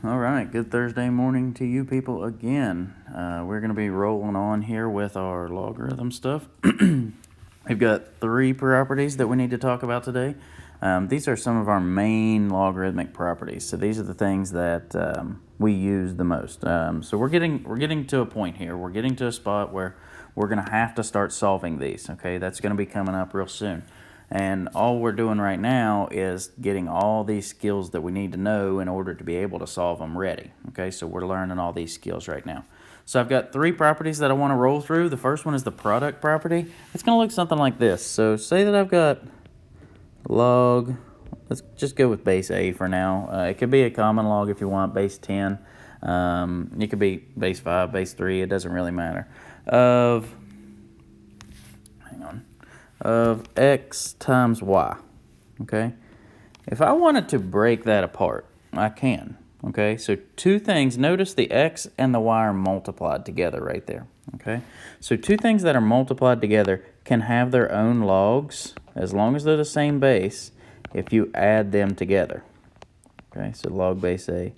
All right, good Thursday morning to you people again. We're going to be rolling on here with our logarithm stuff. We've got three properties that we need to talk about today. These are some of our main logarithmic properties. So these are the things that we use the most. So we're getting to a point here. We're getting to a spot where we're going to have to start solving these. Okay, that's going to be coming up real soon. And all we're doing right now is getting all these skills that we need to know in order to be able to solve them ready. Okay, so we're learning all these skills right now. So I've got three properties that I want to roll through. The first one is the product property. It's going to look something like this. So say that I've got log, let's just go with base A for now. It could be a common log if you want, base 10. It could be base 5, base 3, it doesn't really matter. Of x times y, okay? If I wanted to break that apart, I can, okay? So two things, notice the x and the y are multiplied together right there, okay? So two things that are multiplied together can have their own logs as long as they're the same base if you add them together, okay? So log base A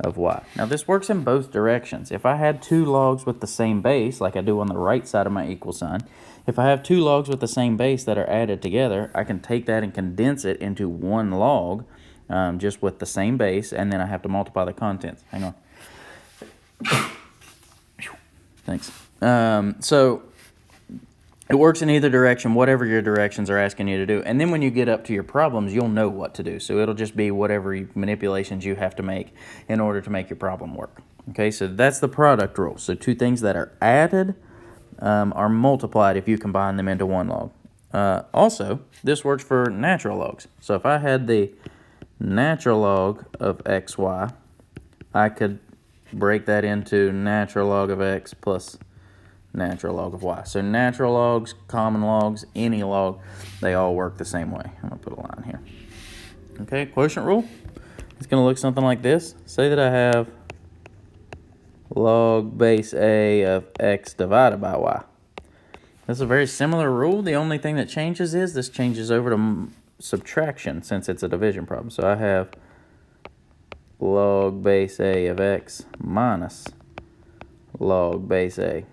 of y. Now this works in both directions. If I had two logs with the same base, like I do on the right side of my equal sign, if I have two logs with the same base that are added together, I can take that and condense it into one log, just with the same base, and then I have to multiply the contents. Hang on. Thanks. So it works in either direction, whatever your directions are asking you to do. And then when you get up to your problems, you'll know what to do. So it'll just be whatever manipulations you have to make in order to make your problem work. Okay, so that's the product rule. So two things that are added are multiplied if you combine them into one log. Also, this works for natural logs. So if I had the natural log of xy, I could break that into natural log of x plus natural log of y. So natural logs, common logs, any log, they all work the same way. I'm going to put a line here. Okay, quotient rule. It's going to look something like this. Say that I have log base A of x divided by y. This is a very similar rule. The only thing that changes is this changes over to subtraction since it's a division problem. So I have log base A of x minus log base A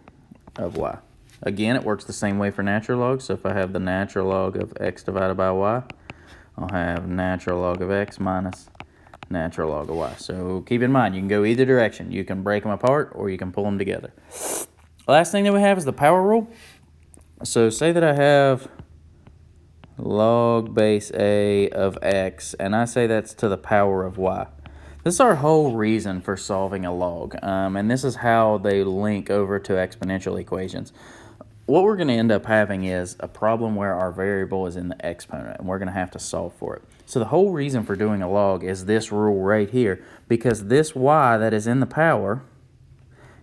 of y. Again, it works the same way for natural logs. So if I have the natural log of x divided by y, I'll have natural log of x minus natural log of y. So keep in mind, you can go either direction. You can break them apart or you can pull them together. Last thing that we have is the power rule. So say that I have log base A of x, and I say that's to the power of y. This is our whole reason for solving a log, and this is how they link over to exponential equations. What we're going to end up having is a problem where our variable is in the exponent, and we're going to have to solve for it. So the whole reason for doing a log is this rule right here, because this y that is in the power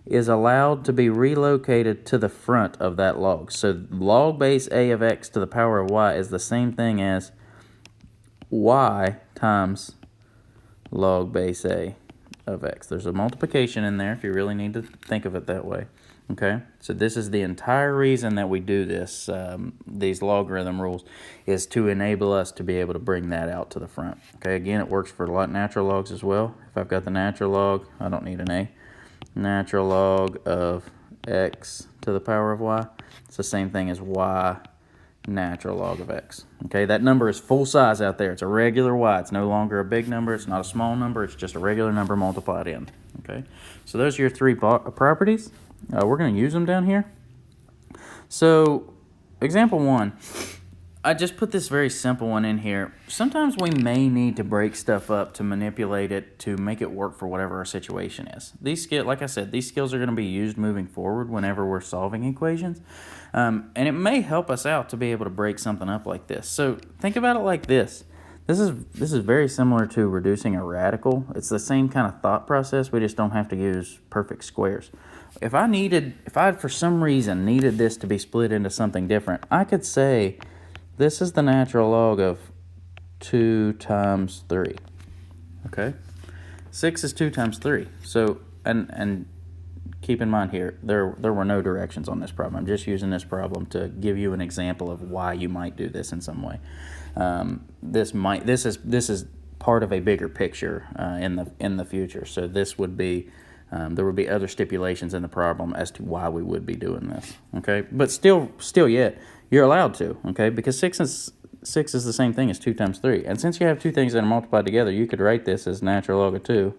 is allowed to be relocated to the front of that log. So log base A of x to the power of y is the same thing as y times log base A of x. There's a multiplication in there if you really need to think of it that way. Okay, so this is the entire reason that we do this, these logarithm rules, is to enable us to be able to bring that out to the front. Okay, again, it works for natural logs as well. If I've got the natural log, I don't need an A. Natural log of x to the power of y, it's the same thing as y natural log of x. Okay, that number is full size out there. It's a regular y. It's no longer a big number. It's not a small number. It's just a regular number multiplied in. Okay, so those are your three properties. We're going to use them down here. So example 1, I just put this very simple one in here. Sometimes we may need to break stuff up to manipulate it to make it work for whatever our situation is. These skills, like I said, these skills are going to be used moving forward whenever we're solving equations. And it may help us out to be able to break something up like this. So think about it like this. This is very similar to reducing a radical. It's the same kind of thought process. We just don't have to use perfect squares. If I for some reason needed this to be split into something different, I could say this is the natural log of 2 times 3. Okay? 6 is 2 times 3. So, and keep in mind here, there were no directions on this problem. I'm just using this problem to give you an example of why you might do this in some way. This is part of a bigger picture in the future. So this would be there would be other stipulations in the problem as to why we would be doing this. Okay, but still yet you're allowed to. Okay, because 6 is the same thing as 2 times 3, and since you have two things that are multiplied together, you could write this as natural log of 2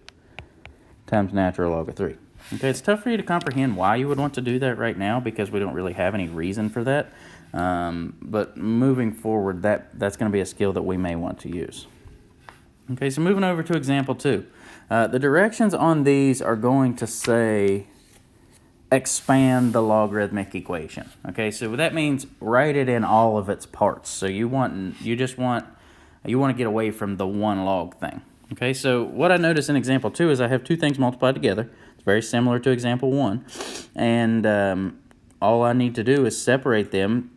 times natural log of 3. Okay, it's tough for you to comprehend why you would want to do that right now because we don't really have any reason for that. But moving forward, that's going to be a skill that we may want to use. Okay, so moving over to example 2. The directions on these are going to say expand the logarithmic equation. Okay, so that means write it in all of its parts. So you want to get away from the one log thing. Okay, so what I notice in example 2 is I have two things multiplied together. It's very similar to example 1. And all I need to do is separate them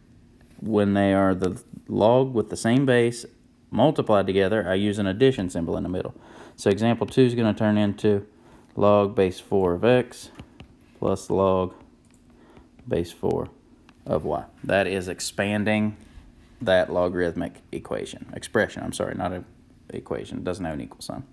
when they are the log with the same base multiplied together. I use an addition symbol in the middle. So example 2 is going to turn into log base 4 of x plus log base 4 of y. That is expanding that logarithmic expression. I'm sorry, not an equation. It doesn't have an equal sign.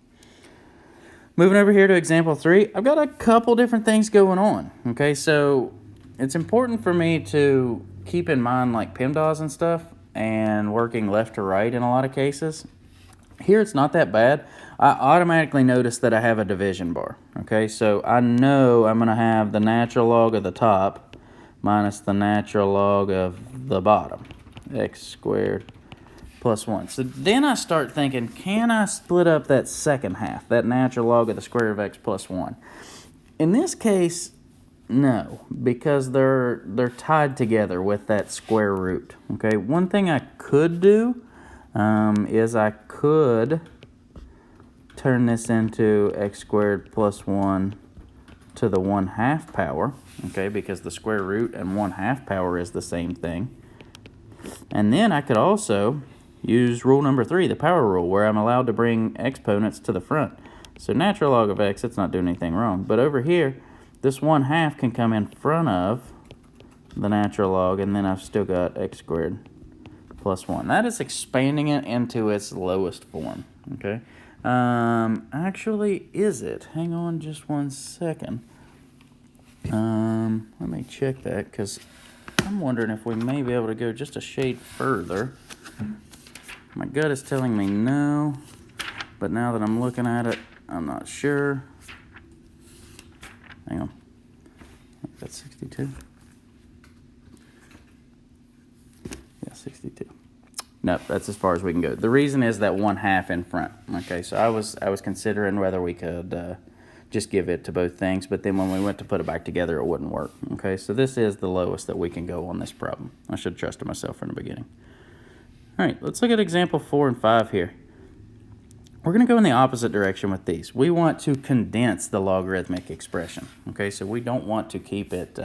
Moving over here to example 3, I've got a couple different things going on. Okay, so it's important for me to keep in mind like PEMDAS and stuff and working left to right in a lot of cases. Here it's not that bad. I automatically notice that I have a division bar. Okay, so I know I'm going to have the natural log of the top minus the natural log of the bottom, x squared plus 1. So then I start thinking, can I split up that second half, that natural log of the square of x plus 1? In this case, no, because they're tied together with that square root. Okay, one thing I could do is I could turn this into x squared plus 1 to the 1/2 power, okay, because the square root and 1/2 power is the same thing. And then I could also use rule number 3, the power rule, where I'm allowed to bring exponents to the front. So natural log of x, it's not doing anything wrong. But over here, this 1/2 can come in front of the natural log, and then I've still got x squared plus 1. That is expanding it into its lowest form, okay? Actually, is it? Hang on just one second. Let me check that, because I'm wondering if we may be able to go just a shade further. My gut is telling me no, but now that I'm looking at it, I'm not sure. Hang on. I think that's 62. Yeah, 62. Nope, that's as far as we can go. The reason is that 1/2 in front. Okay, so I was considering whether we could just give it to both things, but then when we went to put it back together, it wouldn't work. Okay, so this is the lowest that we can go on this problem. I should have trusted myself from the beginning. All right, let's look at example 4 and 5 here. We're going to go in the opposite direction with these. We want to condense the logarithmic expression. Okay, so we don't want to keep it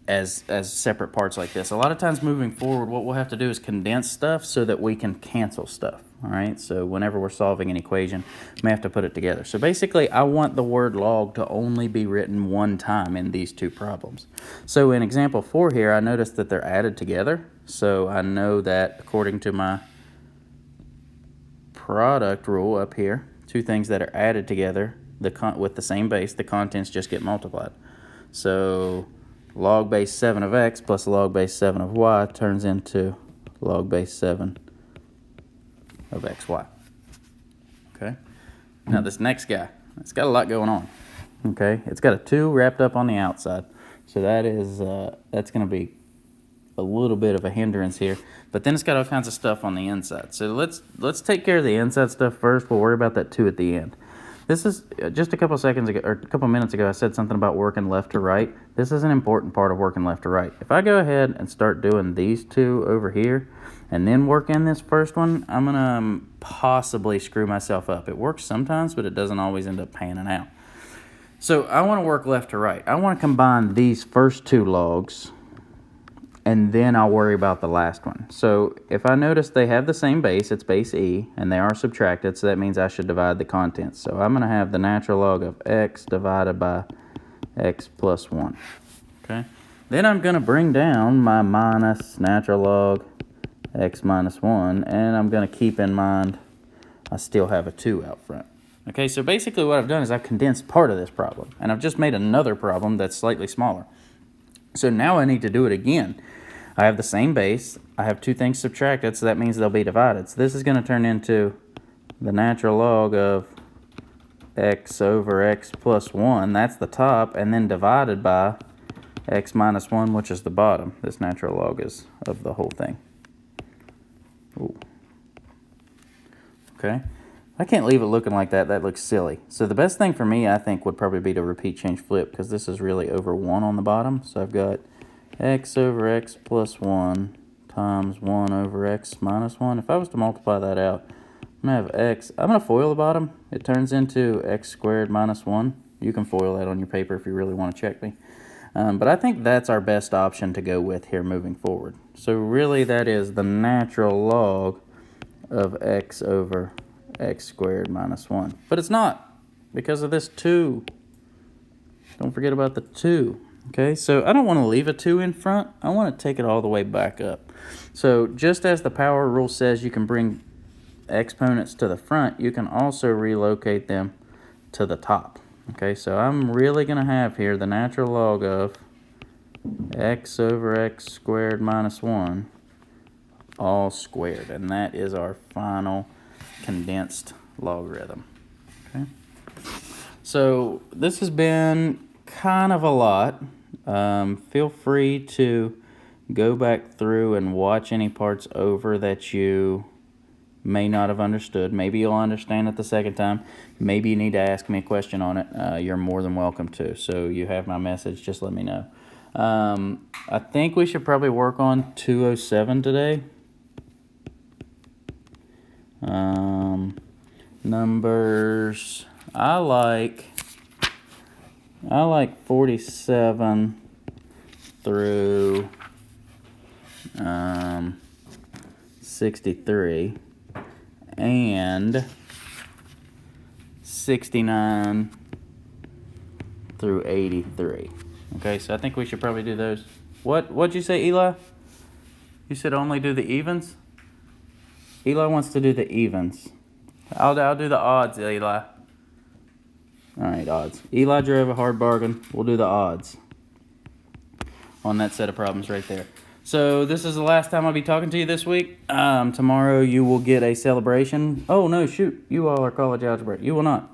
as separate parts like this. A lot of times moving forward, what we'll have to do is condense stuff so that we can cancel stuff. All right, so whenever we're solving an equation, we may have to put it together. So basically, I want the word log to only be written one time in these two problems. So in example 4 here, I noticed that they're added together. So I know that according to my product rule up here, two things that are added together with the same base, the contents just get multiplied. So log base 7 of x plus log base 7 of y turns into log base 7 of xy. Okay. Now this next guy, it's got a lot going on. Okay. It's got a 2 wrapped up on the outside. So that is that's going to be a little bit of a hindrance here. But then it's got all kinds of stuff on the inside. So let's take care of the inside stuff first. We'll worry about that 2 at the end. This is just a couple seconds ago, or a couple minutes ago, I said something about working left to right. This is an important part of working left to right. If I go ahead and start doing these two over here and then work in this first one, I'm going to possibly screw myself up. It works sometimes, but it doesn't always end up panning out. So I want to work left to right. I want to combine these first two logs, and then I'll worry about the last one. So if I notice they have the same base, it's base e, and they are subtracted, so that means I should divide the contents. So I'm going to have the natural log of x divided by x plus 1. Okay. Then I'm going to bring down my minus natural log x minus 1, and I'm going to keep in mind I still have a 2 out front. Okay, so basically what I've done is I've condensed part of this problem, and I've just made another problem that's slightly smaller. So now I need to do it again. I have the same base. I have 2 things subtracted, so that means they'll be divided. So this is going to turn into the natural log of x over x plus 1. That's the top, and then divided by x minus 1, which is the bottom. This natural log is of the whole thing. Ooh. Okay. I can't leave it looking like that. That looks silly. So the best thing for me, I think, would probably be to repeat, change, flip, because this is really over 1 on the bottom. So I've got x over x plus 1 times 1 over x minus 1. If I was to multiply that out, I'm going to have x. I'm going to FOIL the bottom. It turns into x squared minus 1. You can FOIL that on your paper if you really want to check me. But I think that's our best option to go with here moving forward. So really that is the natural log of x over x squared minus 1. But it's not, because of this 2. Don't forget about the 2. Okay, so I don't want to leave a 2 in front. I want to take it all the way back up. So just as the power rule says you can bring exponents to the front, you can also relocate them to the top. Okay, so I'm really going to have here the natural log of x over x squared minus 1 all squared. And that is our final condensed logarithm. Okay, so this has been kind of a lot. Feel free to go back through and watch any parts over that you may not have understood. Maybe you'll understand it the second time. Maybe you need to ask me a question on it. You're more than welcome to. So you have my message. Just let me know. I think we should probably work on 207 today. Numbers. I like 47 through 63 and 69 through 83. Okay, so I think we should probably do those. What'd you say, Eli? You said only do the evens? Eli wants to do the evens. I'll do the odds, Eli. All right, odds. Eli drove a hard bargain. We'll do the odds on that set of problems right there. So this is the last time I'll be talking to you this week. Tomorrow you will get a celebration. Oh, no, shoot. You all are college algebra. You will not.